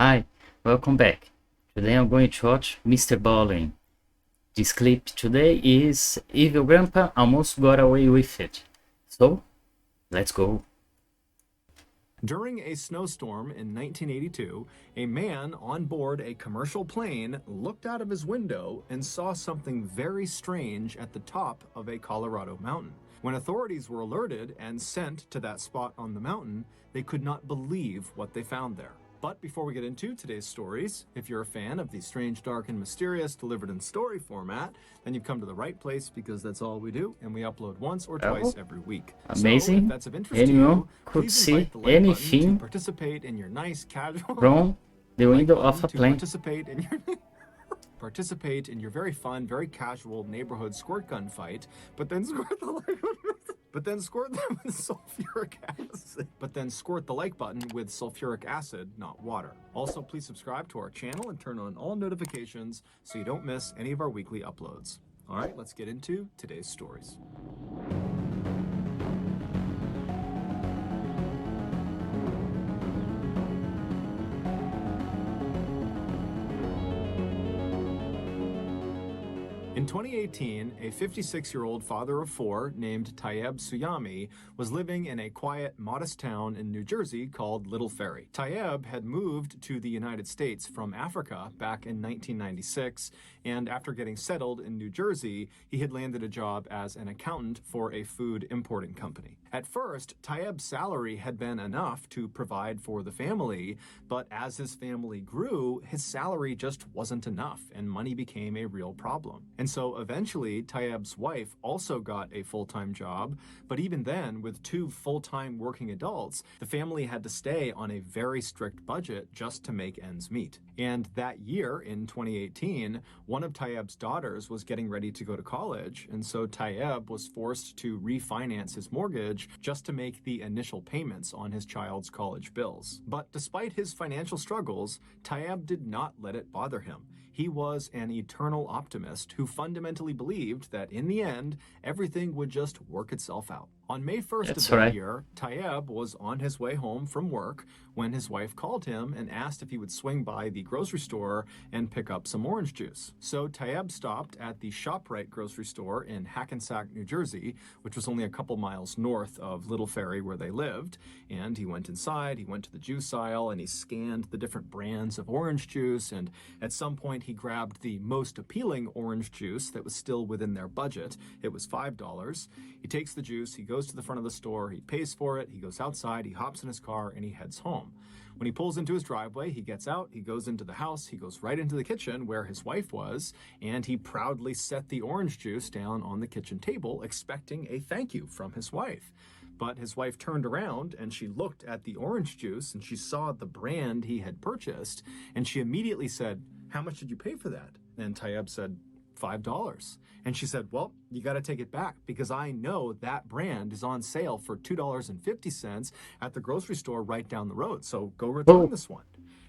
Hi, welcome back. Today I'm going to watch MrBallen. This clip today is Evil Grandpa almost got away with it. So, let's go. During a snowstorm in 1982, a man on board a commercial plane looked out of his window and saw something very strange at the top of a Colorado mountain. When authorities were alerted and sent to that spot on the mountain, they could not believe what they found there. But before we get into today's stories, if you're a fan of the strange, dark, and mysterious delivered in story format, then you've come to the right place because that's all we do, and we upload once or twice every week. Amazing. So if that's of interest to Anyone you, could please see invite the like button to anything participate in your nice casual from the like window button of a to plane. participate in your very fun, very casual neighborhood squirt gun fight, but then squirt the like but then squirt them with sulfuric acid. But then squirt the like button with sulfuric acid, not water. Also, please subscribe to our channel and turn on all notifications so you don't miss any of our weekly uploads. All right, let's get into today's stories. In 2018, a 56-year-old father of four named Tayyeb Suyami was living in a quiet, modest town in New Jersey called Little Ferry. Tayyeb had moved to the United States from Africa back in 1996, and after getting settled in New Jersey, he had landed a job as an accountant for a food importing company. At first, Tayyeb's salary had been enough to provide for the family, but as his family grew, his salary just wasn't enough, and money became a real problem. And so eventually, Tayyeb's wife also got a full-time job, but even then, with two full-time working adults, the family had to stay on a very strict budget just to make ends meet. And that year, in 2018, one of Tayyeb's daughters was getting ready to go to college, and so Tayyeb was forced to refinance his mortgage just to make the initial payments on his child's college bills. But despite his financial struggles, Tayyeb did not let it bother him. He was an eternal optimist who fundamentally believed that in the end, everything would just work itself out. On May 1st of that year, Tayyeb was on his way home from work when his wife called him and asked if he would swing by the grocery store and pick up some orange juice. So Tayyeb stopped at the ShopRite grocery store in Hackensack, New Jersey, which was only a couple miles north of Little Ferry where they lived. And he went inside, he went to the juice aisle, and he scanned the different brands of orange juice. And at some point, he grabbed the most appealing orange juice that was still within their budget. It was $5. He takes the juice, he goes to the front of the store, he pays for it, he goes outside, he hops in his car, and he heads home. When he pulls into his driveway, he gets out, he goes into the house, he goes right into the kitchen where his wife was, and he proudly set the orange juice down on the kitchen table, expecting a thank you from his wife. But his wife turned around and she looked at the orange juice and she saw the brand he had purchased, and she immediately said, "How much did you pay for that?" And Tayyeb said, $5. And she said, "Well, you got to take it back because I know that brand is on sale for $2.50 at the grocery store right down the road. So go return this one."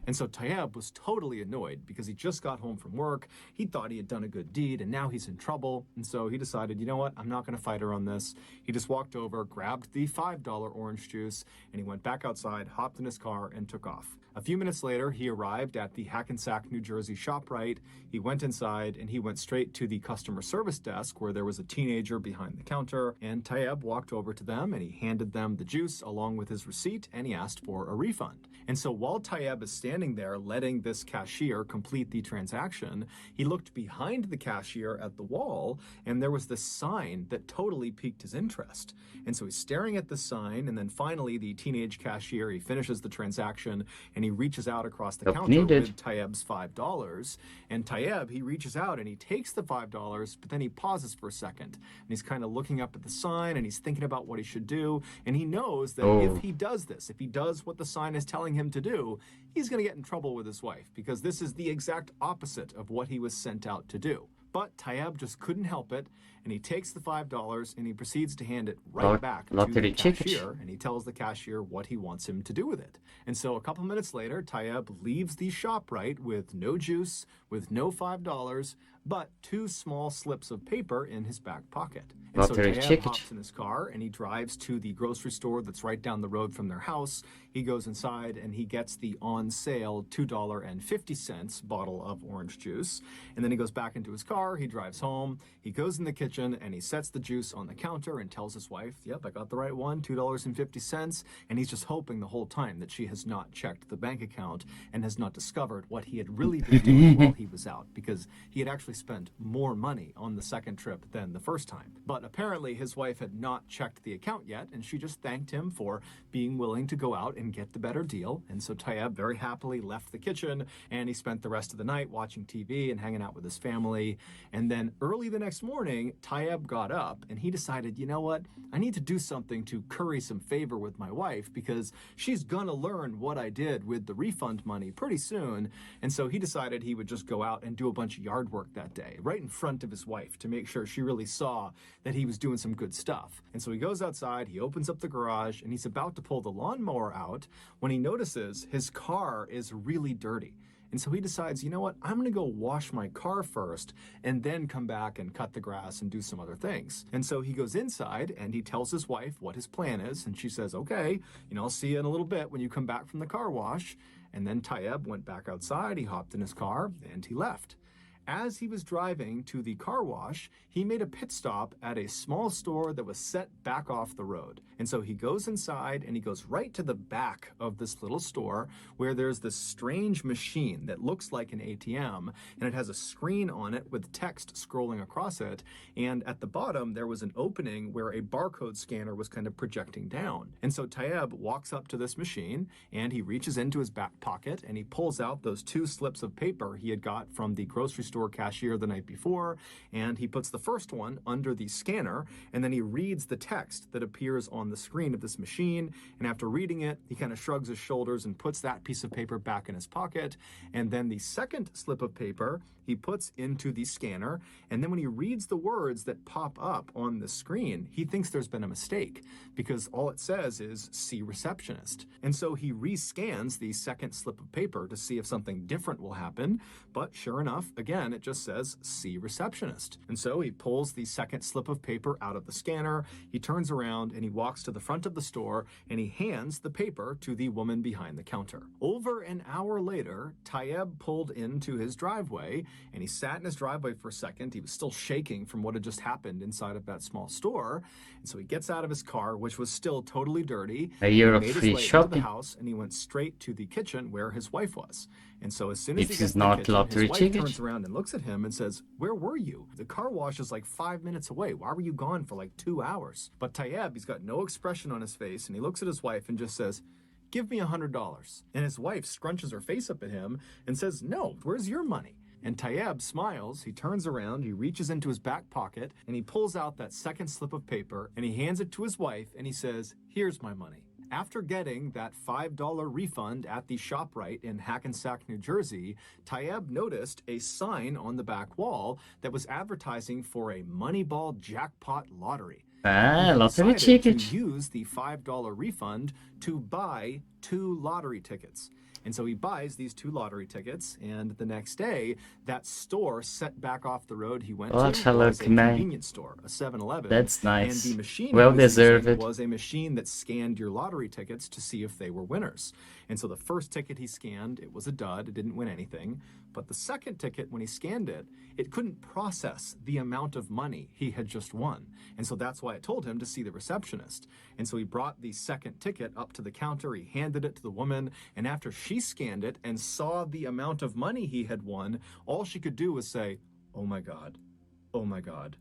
And so Tayyeb was totally annoyed because he just got home from work. He thought he had done a good deed and now he's in trouble. And so he decided, you know what, I'm not going to fight her on this. He just walked over, grabbed the $5 orange juice, and he went back outside, hopped in his car, and took off. A few minutes later, he arrived at the Hackensack, New Jersey ShopRite. He went inside and he went straight to the customer service desk where there was a teenager behind the counter. And Tayyeb walked over to them and he handed them the juice along with his receipt and he asked for a refund. And so while Tayyeb is standing there letting this cashier complete the transaction, he looked behind the cashier at the wall and there was this sign that totally piqued his interest. And so he's staring at the sign, and then finally the teenage cashier, he finishes the transaction and he reaches out across the counter with Tayyeb's $5. And Tayyeb, he reaches out and he takes the $5, but then he pauses for a second. And he's kind of looking up at the sign and he's thinking about what he should do. And he knows that if he does this, if he does what the sign is telling him to do, he's going to get in trouble with his wife because this is the exact opposite of what he was sent out to do. But Tayyeb just couldn't help it, and he takes the $5 and he proceeds to hand it right back to the cashier, and he tells the cashier what he wants him to do with it. And so a couple minutes later, Tayyeb leaves the ShopRite with no juice, with no $5, but 2 small slips of paper in his back pocket. And so Lottery Tayeb ticket. hops in his car and he drives to the grocery store that's right down the road from their house. He goes inside and he gets the on sale $2.50 bottle of orange juice. And then he goes back into his car, he drives home, he goes in the kitchen and he sets the juice on the counter and tells his wife, yep, I got the right one, $2.50. And he's just hoping the whole time that she has not checked the bank account and has not discovered what he had really been doing while he was out, because he had actually spent more money on the second trip than the first time. But apparently his wife had not checked the account yet, and she just thanked him for being willing to go out and get the better deal. And so Tayeb very happily left the kitchen and he spent the rest of the night watching TV and hanging out with his family. And then early the next morning, Tayeb got up and he decided, you know what, I need to do something to curry some favor with my wife because she's gonna learn what I did with the refund money pretty soon. And so he decided he would just go out and do a bunch of yard work that day, right in front of his wife, to make sure she really saw that he was doing some good stuff. And so he goes outside, he opens up the garage, and he's about to pull the lawnmower out when he notices his car is really dirty. And so he decides, you know what, I'm gonna go wash my car first and then come back and cut the grass and do some other things. And so he goes inside and he tells his wife what his plan is. And she says, okay, I'll see you in a little bit when you come back from the car wash. And then Tayeb went back outside, he hopped in his car, and he left. As he was driving to the car wash, he made a pit stop at a small store that was set back off the road. And so he goes inside and he goes right to the back of this little store where there's this strange machine that looks like an ATM, and it has a screen on it with text scrolling across it. And at the bottom, there was an opening where a barcode scanner was kind of projecting down. And so Tayeb walks up to this machine and he reaches into his back pocket and he pulls out those 2 slips of paper he had got from the grocery store cashier the night before, and he puts the first one under the scanner, and then he reads the text that appears on the screen of this machine. And after reading it, he kind of shrugs his shoulders and puts that piece of paper back in his pocket. And then the second slip of paper he puts into the scanner, and then when he reads the words that pop up on the screen, he thinks there's been a mistake because all it says is "see receptionist." And so he rescans the second slip of paper to see if something different will happen, but sure enough, again, it just says "see receptionist." And so he pulls the second slip of paper out of the scanner, he turns around and he walks to the front of the store and he hands the paper to the woman behind the counter. Over an hour later, Tayeb pulled into his driveway and he sat in his driveway for a second. He was still shaking from what had just happened inside of that small store. And so he gets out of his car, which was still totally dirty. A year of made his free way into shopping. the house and he went straight to the kitchen where his wife was. And so as soon as If he it's gets to the not kitchen, lottery his wife ticket. turns around and looks at him and says, "Where were you? The car wash is like 5 minutes away. Why were you gone for like 2 hours?" But Tayeb, he's got no expression on his face, and he looks at his wife and just says, "Give me $100. And his wife scrunches her face up at him and says, "No, where's your money?" And Tayeb smiles, he turns around, he reaches into his back pocket, and he pulls out that second slip of paper, and he hands it to his wife, and he says, "Here's my money." After getting that $5 refund at the ShopRite in Hackensack, New Jersey, Tayeb noticed a sign on the back wall that was advertising for a Moneyball jackpot lottery. Ah, He lottery decided ticket. to use the $5 refund to buy 2 lottery tickets. And so he buys these 2 lottery tickets, and the next day, that store set back off the road he went What to a was a lucky man. convenience store, a 7-Eleven. That's nice. And the machine Well he was deserved. using was a machine that scanned your lottery tickets to see if they were winners. And so the first ticket he scanned, it was a dud, it didn't win anything. But the second ticket, when he scanned it, it couldn't process the amount of money he had just won. And so that's why it told him to see the receptionist. And so he brought the second ticket up to the counter, he handed it to the woman, and after she scanned it and saw the amount of money he had won, all she could do was say, "Oh my God, oh my God,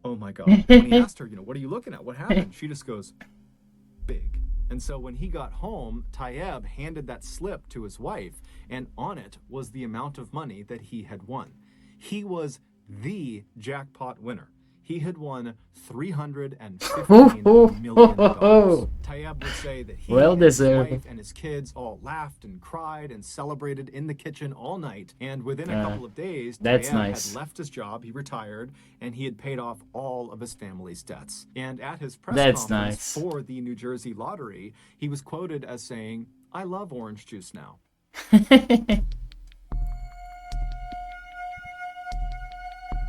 oh my God." And when he asked her, "What are you looking at? What happened?" She just goes, "Big." And so when he got home, Tayeb handed that slip to his wife, and on it was the amount of money that he had won. He was the jackpot winner. He had won $315 million. Tayeb would say that he Well and his deserved. wife and his kids all laughed and cried and celebrated in the kitchen all night. And within a couple of days, That's Tayeb nice. had left his job, he retired, and he had paid off all of his family's debts. And at his press That's conference nice. for the New Jersey lottery, he was quoted as saying, "I love orange juice now."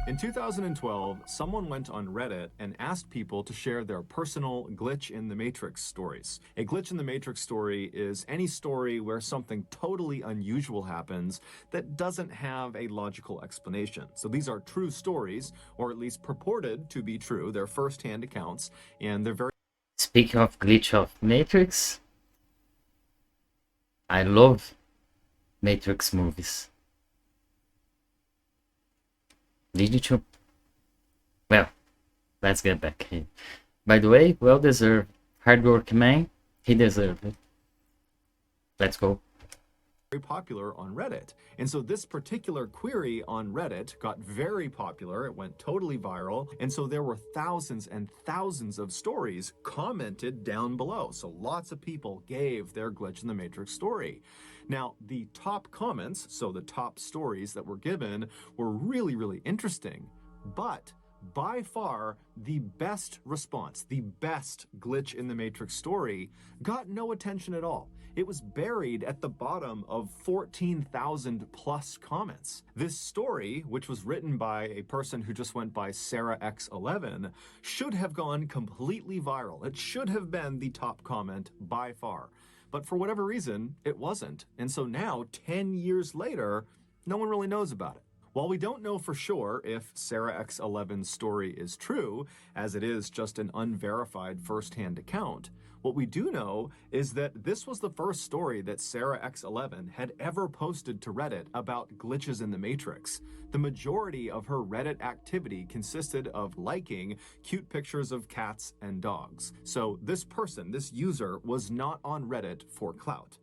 In 2012, someone went on Reddit and asked people to share their personal glitch in the Matrix stories. A glitch in the Matrix story is any story where something totally unusual happens that doesn't have a logical explanation. So these are true stories, or at least purported to be true. They're first-hand accounts, and they're very... Speaking of glitch of Matrix, I love Matrix movies. Did you? Well, let's get back here. By the way, well deserved. Hard work man, he deserved it. Let's go. very popular on Reddit. And so this particular query on Reddit got very popular. It went totally viral. And so there were thousands and thousands of stories commented down below. So lots of people gave their glitch in the Matrix story. Now, the top comments, so the top stories that were given, were really, really interesting. But by far, the best response, the best glitch in the Matrix story, got no attention at all. It was buried at the bottom of 14,000 plus comments. This story, which was written by a person who just went by Sarah X11, should have gone completely viral. It should have been the top comment by far. But for whatever reason, it wasn't. And so now, 10 years later, no one really knows about it. While we don't know for sure if Sarah X11's story is true, as it is just an unverified first-hand account, what we do know is that this was the first story that Sarah X11 had ever posted to Reddit about glitches in the Matrix. The majority of her Reddit activity consisted of liking cute pictures of cats and dogs. So this person, this user, was not on Reddit for clout.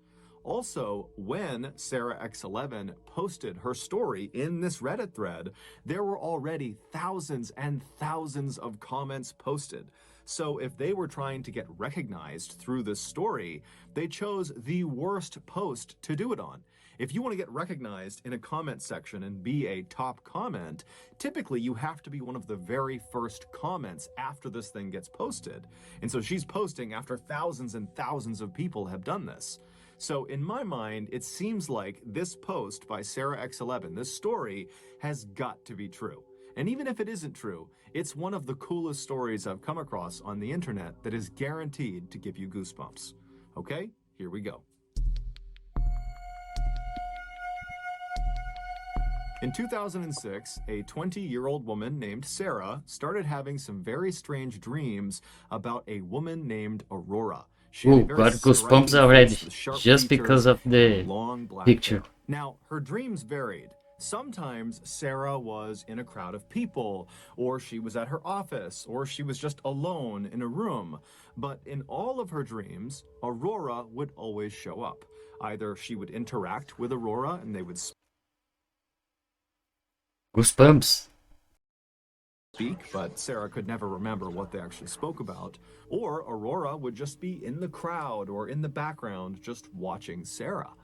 Also, when Sarah X11 posted her story in this Reddit thread, there were already thousands and thousands of comments posted. So if they were trying to get recognized through this story, they chose the worst post to do it on. If you want to get recognized in a comment section and be a top comment, typically you have to be one of the very first comments after this thing gets posted. And so she's posting after thousands and thousands of people have done this. So in my mind, it seems like this post by Sarah X11, this story, has got to be true. And even if it isn't true, it's one of the coolest stories I've come across on the internet that is guaranteed to give you goosebumps. Okay, here we go. In 2006, a 20-year-old woman named Sarah started having some very strange dreams about a woman named Aurora. She had a very Got goosebumps striking already, face with sharp just because features of and the long black picture. hair. Now, her dreams varied. Sometimes Sarah was in a crowd of people, or she was at her office, or she was just alone in a room. But in all of her dreams, Aurora would always show up. Either she would interact with Aurora and they would Goosebumps. speak, but Sarah could never remember what they actually spoke about. Or Aurora would just be in the crowd or in the background just watching Sarah.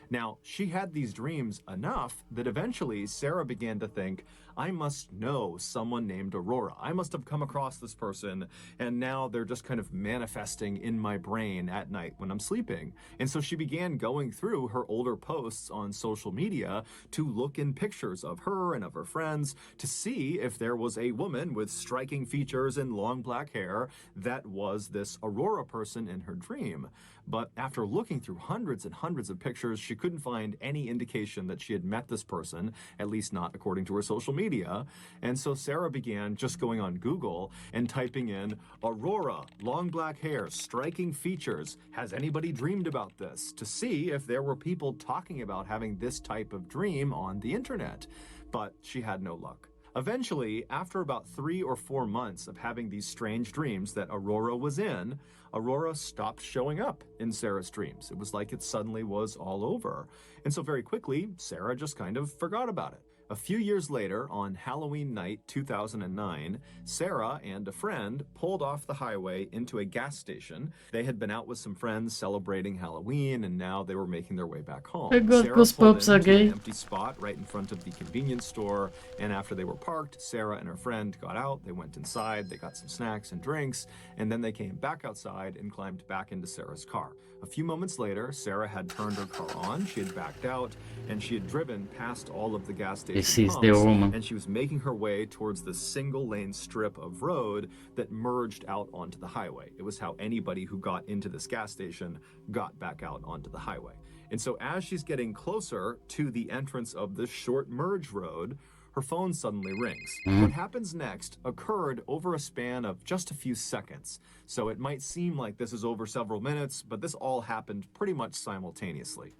Now, she had these dreams enough that eventually Sarah began to think, I must know someone named Aurora. I must have come across this person, and now they're just kind of manifesting in my brain at night when I'm sleeping. And so she began going through her older posts on social media to look in pictures of her and of her friends to see if there was a woman with striking features and long black hair that was this Aurora person in her dream. But after looking through hundreds and hundreds of pictures, she couldn't find any indication that she had met this person, at least not according to her social media. And so Sarah began just going on Google and typing in Aurora, long black hair, striking features. Has anybody dreamed about this? To see if there were people talking about having this type of dream on the internet. But she had no luck. Eventually, after about 3 or 4 months of having these strange dreams that Aurora was in, Aurora stopped showing up in Sarah's dreams. It was like it suddenly was all over. And so very quickly, Sarah just kind of forgot about it. A few years later, on Halloween night 2009, Sarah and a friend pulled off the highway into a gas station. They had been out with some friends celebrating Halloween, and now they were making their way back home. I got Sarah pulled goosebumps into an again. empty spot right in front of the convenience store, and after they were parked, Sarah and her friend got out. They went inside, they got some snacks and drinks, and then they came back outside and climbed back into Sarah's car. A few moments later, Sarah had turned her car on, she had backed out, and she had driven past all of the gas station station This is the pumps, woman. and she was making her way towards the single-lane strip of road that merged out onto the highway. It was how anybody who got into this gas station got back out onto the highway. And so as she's getting closer to the entrance of this short merge road, her phone suddenly rings. What happens next occurred over a span of just a few seconds. So it might seem like this is over several minutes, but this all happened pretty much simultaneously.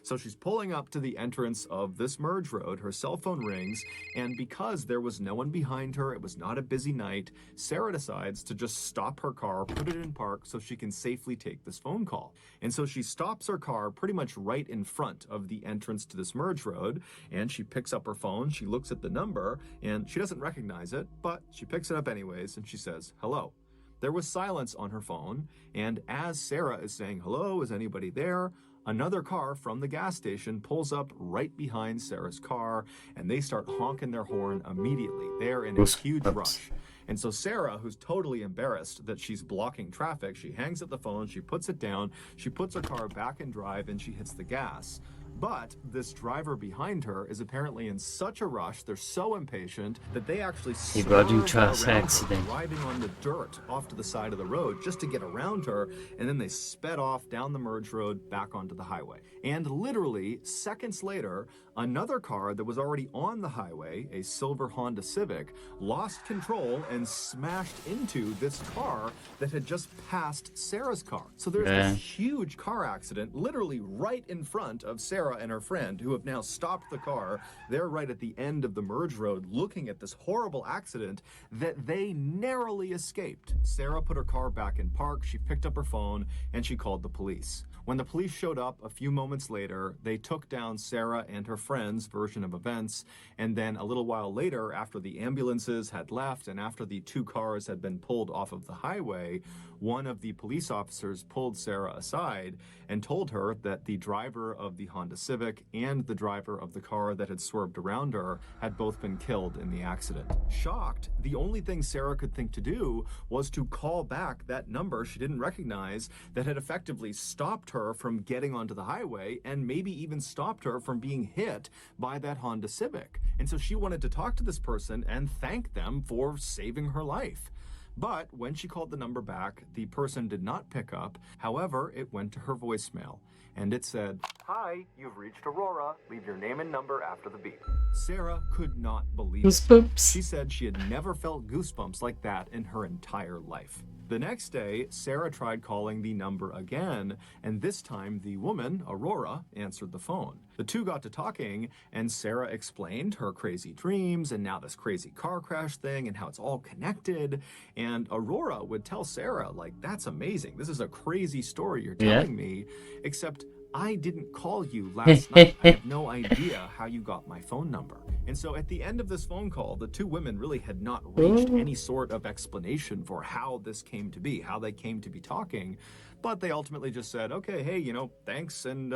So she's pulling up to the entrance of this merge road, her cell phone rings, and because there was no one behind her, it was not a busy night, Sarah decides to just stop her car, put it in park so she can safely take this phone call. And so she stops her car pretty much right in front of the entrance to this merge road, and she picks up her phone, she looks at the number, and she doesn't recognize it, but she picks it up anyways, and she says, "Hello." There was silence on her phone, and as Sarah is saying, "Hello, is anybody there?" another car from the gas station pulls up right behind Sarah's car, and they start honking their horn immediately. They're in a huge rush. And so Sarah, who's totally embarrassed that she's blocking traffic, she hangs up the phone, she puts it down, she puts her car back in drive, and she hits the gas. But this driver behind her is apparently in such a rush, they're so impatient that they actually He got into an swerve around accident. her, driving on the dirt off to the side of the road just to get around her, and then they sped off down the merge road back onto the highway. And literally, seconds later, another car that was already on the highway, a silver Honda Civic, lost control and smashed into this car that had just passed Sarah's car. So there's this huge car accident literally right in front of Sarah and her friend, who have now stopped the car. They're right at the end of the merge road looking at this horrible accident that they narrowly escaped. Sarah put her car back in park, she picked up her phone, and she called the police. When the police showed up a few moments later, they took down Sarah and her friend's version of events, and then a little while later, after the ambulances had left and after the two cars had been pulled off of the highway, one of the police officers pulled Sarah aside and told her that the driver of the Honda Civic and the driver of the car that had swerved around her had both been killed in the accident. Shocked, the only thing Sarah could think to do was to call back that number she didn't recognize that had effectively stopped her from getting onto the highway and maybe even stopped her from being hit by that Honda Civic. And so she wanted to talk to this person and thank them for saving her life. But when she called the number back, the person did not pick up. However, it went to her voicemail, and it said, "Hi, you've reached Aurora. Leave your name and number after the beep." Sarah could not believe it. Goosebumps. She said she had never felt goosebumps like that in her entire life. The next day, Sarah tried calling the number again, and this time the woman, Aurora, answered the phone. The two got to talking, and Sarah explained her crazy dreams and now this crazy car crash thing and how it's all connected. And Aurora would tell Sarah, like, "That's amazing. This is a crazy story you're telling me, except I didn't call you last night. I have no idea how you got my phone number." And so at the end of this phone call, the two women really had not reached any sort of explanation for how this came to be, how they came to be talking. But they ultimately just said, "Okay, hey, thanks and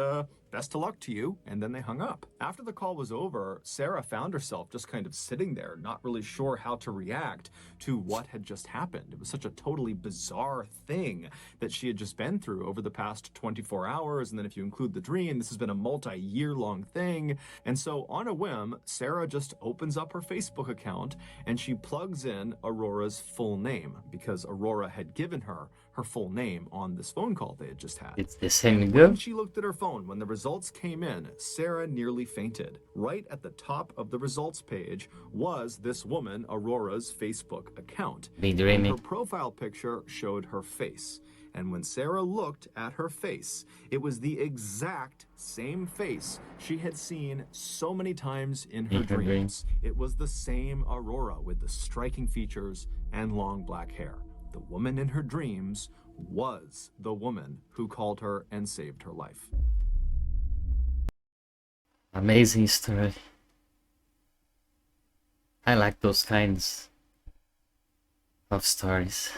best of luck to you." And then they hung up. After the call was over, Sarah found herself just kind of sitting there, not really sure how to react to what had just happened. It was such a totally bizarre thing that she had just been through over the past 24 hours. And then if you include the dream, this has been a multi-year long thing. And so on a whim, Sarah just opens up her Facebook account and she plugs in Aurora's full name because Aurora had given her full name on this phone call they had just had. It's the same When girl. she looked at her phone, when the results came in, Sarah nearly fainted. Right at the top of the results page was this woman, Aurora's Facebook account. Be And dreaming. her profile picture showed her face. And when Sarah looked at her face, it was the exact same face she had seen so many times in her dreams. It was the same Aurora with the striking features and long black hair. The woman in her dreams was the woman who called her and saved her life. Amazing story. I like those kinds of stories.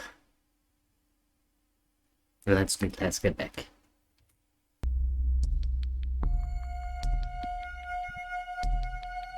Let's get back.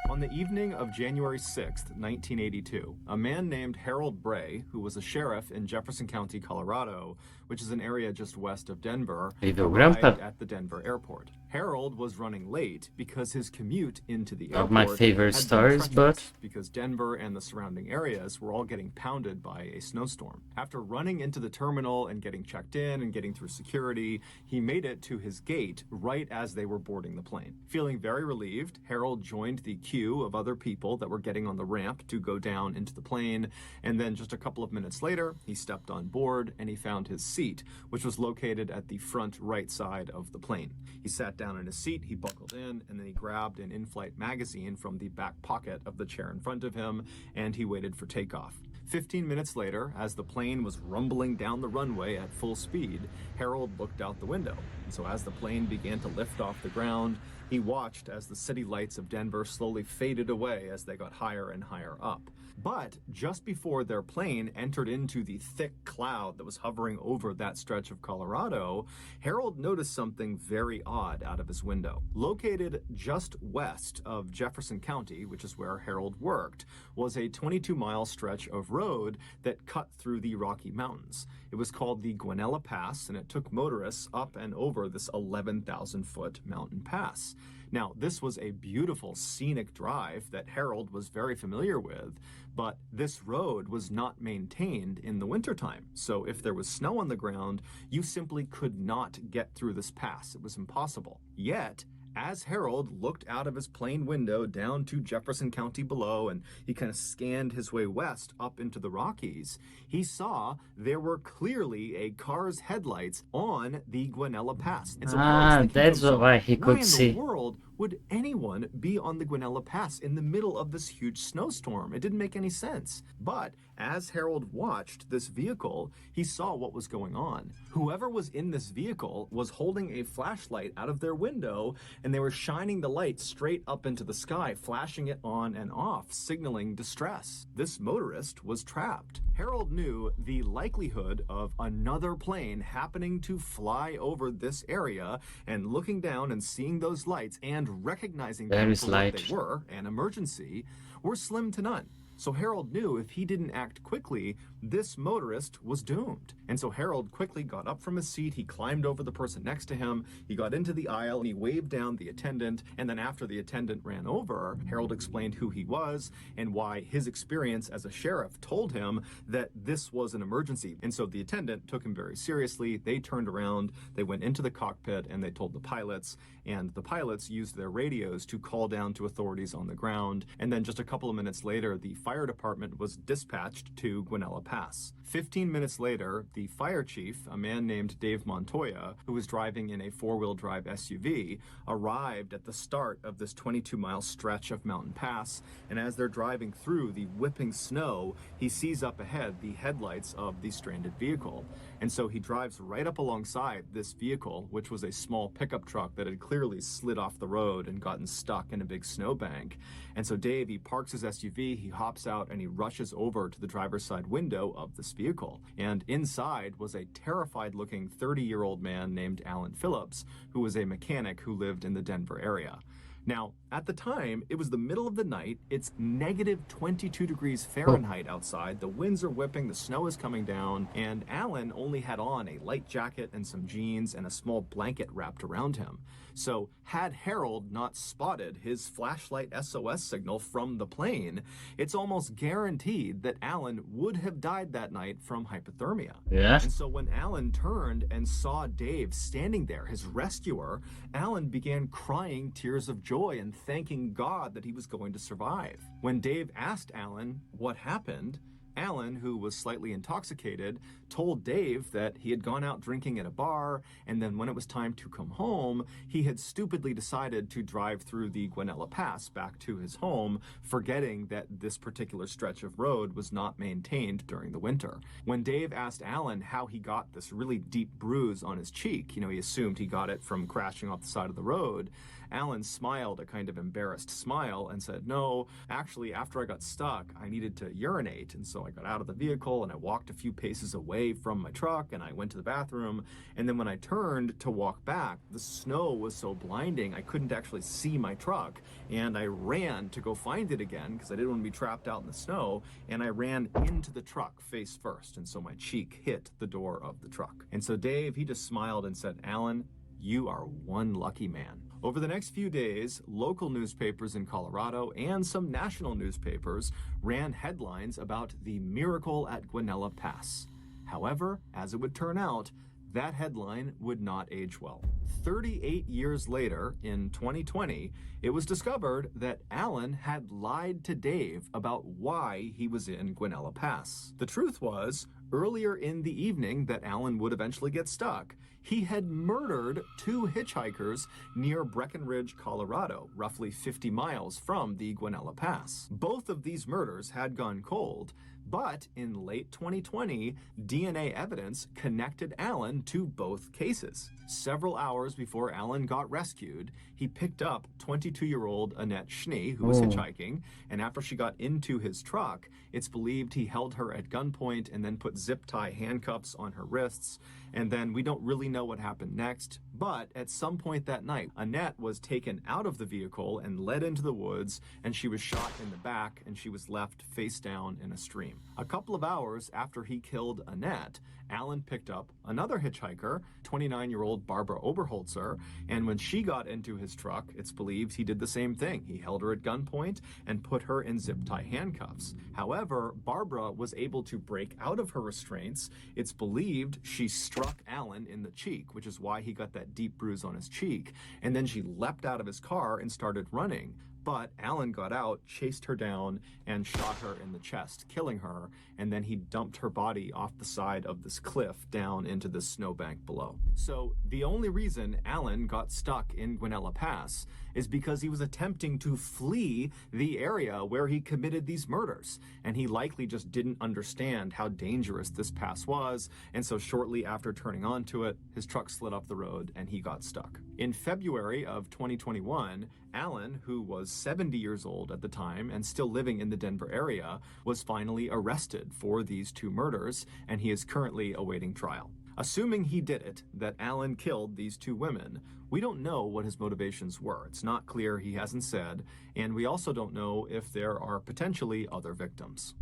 On On the evening of January 6th, 1982, a man named Harold Bray, who was a sheriff in Jefferson County, Colorado, which is an area just west of Denver, Evil Grandpa. arrived at the Denver airport. Harold was running late because his commute into the Not airport my favorite had stories, been but treacherous because Denver and the surrounding areas were all getting pounded by a snowstorm. After running into the terminal and getting checked in and getting through security, he made it to his gate right as they were boarding the plane. Feeling very relieved, Harold joined the queue of other people that were getting on the ramp to go down into the plane, and then just a couple of minutes later, he stepped on board and he found his seat, which was located at the front right side of the plane. He sat down in his seat, he buckled in, and then he grabbed an in-flight magazine from the back pocket of the chair in front of him, and he waited for takeoff. 15 minutes later, as the plane was rumbling down the runway at full speed, Harold looked out the window. And so as the plane began to lift off the ground, he watched as the city lights of Denver slowly faded away as they got higher and higher up. But just before their plane entered into the thick cloud that was hovering over that stretch of Colorado, Harold noticed something very odd out of his window. Located just west of Jefferson County, which is where Harold worked, was a 22-mile stretch of road that cut through the Rocky Mountains. It was called the Guanella Pass, and it took motorists up and over this 11,000-foot mountain pass. Now, this was a beautiful scenic drive that Harold was very familiar with, but this road was not maintained in the wintertime. So if there was snow on the ground, you simply could not get through this pass. It was impossible. Yet, as Harold looked out of his plane window down to Jefferson County below, and he kind of scanned his way west up into the Rockies, he saw there were clearly a car's headlights on the Guanella Pass. And so Harold's thinking to that's himself, why he why could in see. the world would anyone be on the Guanella Pass in the middle of this huge snowstorm? It didn't make any sense. But as Harold watched this vehicle, he saw what was going on. Whoever was in this vehicle was holding a flashlight out of their window, and they were shining the light straight up into the sky, flashing it on and off, signaling distress. This motorist was trapped. Harold knew the likelihood of another plane happening to fly over this area and looking down and seeing those lights and recognizing them for what they were, an emergency, were slim to none. So Harold knew if he didn't act quickly, this motorist was doomed. And so Harold quickly got up from his seat, he climbed over the person next to him, he got into the aisle, and he waved down the attendant, and then after the attendant ran over, Harold explained who he was and why his experience as a sheriff told him that this was an emergency. And so the attendant took him very seriously. They turned around, they went into the cockpit, and they told the pilots, and the pilots used their radios to call down to authorities on the ground. And then just a couple of minutes later, the fire department was dispatched to Guanella Pass. 15 minutes later, the fire chief, a man named Dave Montoya, who was driving in a four-wheel drive SUV, arrived at the start of this 22-mile stretch of mountain pass, and as they're driving through the whipping snow, he sees up ahead the headlights of the stranded vehicle. And so he drives right up alongside this vehicle, which was a small pickup truck that had clearly slid off the road and gotten stuck in a big snowbank. And so Dave, he parks his SUV, he hops out, and he rushes over to the driver's side window of this vehicle. And inside was a terrified-looking 30-year-old man named Alan Phillips, who was a mechanic who lived in the Denver area. Now, at the time, it was the middle of the night. It's negative 22 degrees Fahrenheit outside. The winds are whipping, the snow is coming down, and Alan only had on a light jacket and some jeans and a small blanket wrapped around him. So had Harold not spotted his flashlight SOS signal from the plane, it's almost guaranteed that Alan would have died that night from hypothermia. Yeah. And so when Alan turned and saw Dave standing there, his rescuer, Alan began crying tears of joy and thanking God that he was going to survive. When Dave asked Alan what happened, Alan, who was slightly intoxicated, told Dave that he had gone out drinking at a bar, and then when it was time to come home, he had stupidly decided to drive through the Guanella Pass back to his home, forgetting that this particular stretch of road was not maintained during the winter. When Dave asked Alan how he got this really deep bruise on his cheek, he assumed he got it from crashing off the side of the road, Alan smiled a kind of embarrassed smile and said, "No, actually, after I got stuck, I needed to urinate. And so I got out of the vehicle and I walked a few paces away from my truck and I went to the bathroom. And then when I turned to walk back, the snow was so blinding I couldn't actually see my truck. And I ran to go find it again because I didn't want to be trapped out in the snow. And I ran into the truck face first. And so my cheek hit the door of the truck." And so Dave, he just smiled and said, "Alan, you are one lucky man." Over the next few days, local newspapers in Colorado and some national newspapers ran headlines about the miracle at Guanella Pass. However, as it would turn out, that headline would not age well. 38 years later, in 2020, it was discovered that Alan had lied to Dave about why he was in Guanella Pass. The truth was, earlier in the evening that Alan would eventually get stuck, he had murdered 2 hitchhikers near Breckenridge, Colorado, roughly 50 miles from the Guanella Pass. Both of these murders had gone cold, but in late 2020, DNA evidence connected Alan to both cases. Several hours before Alan got rescued, he picked up 22-year-old Annette Schnee, who was hitchhiking, and after she got into his truck, it's believed he held her at gunpoint and then put zip-tie handcuffs on her wrists. And then we don't really know what happened next, but at some point that night, Annette was taken out of the vehicle and led into the woods, and she was shot in the back, and she was left face down in a stream. A couple of hours after he killed Annette, Alan picked up another hitchhiker, 29-year-old Barbara Oberholzer, and when she got into his truck, it's believed he did the same thing. He held her at gunpoint and put her in zip-tie handcuffs. However, Barbara was able to break out of her restraints. It's believed she struck Alan in the cheek, which is why he got that deep bruise on his cheek, and then she leapt out of his car and started running. But Alan got out, chased her down, and shot her in the chest, killing her, and then he dumped her body off the side of this cliff down into the snowbank below. So the only reason Alan got stuck in Guanella Pass is because he was attempting to flee the area where he committed these murders, and he likely just didn't understand how dangerous this pass was, and so shortly after turning onto it, his truck slid off the road and he got stuck. In February of 2021, Alan, who was 70 years old at the time and still living in the Denver area, was finally arrested for these 2 murders, and he is currently awaiting trial. Assuming he did it, that Alan killed these 2 women, we don't know what his motivations were. It's not clear, he hasn't said, and we also don't know if there are potentially other victims.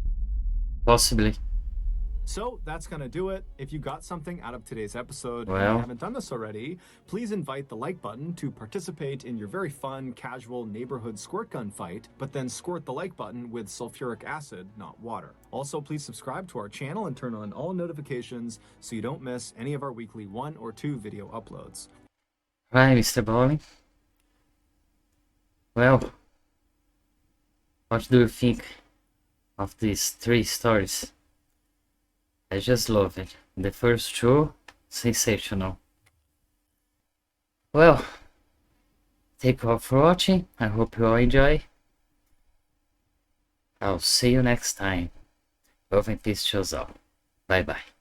Possibly. So that's going to do it. If you got something out of today's episode and Well, you haven't done this already, please invite the like button to participate in your very fun, casual neighborhood squirt gun fight, but then squirt the like button with sulfuric acid, not water. Also, please subscribe to our channel and turn on all notifications so you don't miss any of our weekly 1 or 2 video uploads. hi, MrBallen. Well, what do you think of these 3 stories? I just love it. The first 2, sensational. Well, thank you all for watching. I hope you all enjoy. I'll see you next time. Love and peace to us all. Bye bye.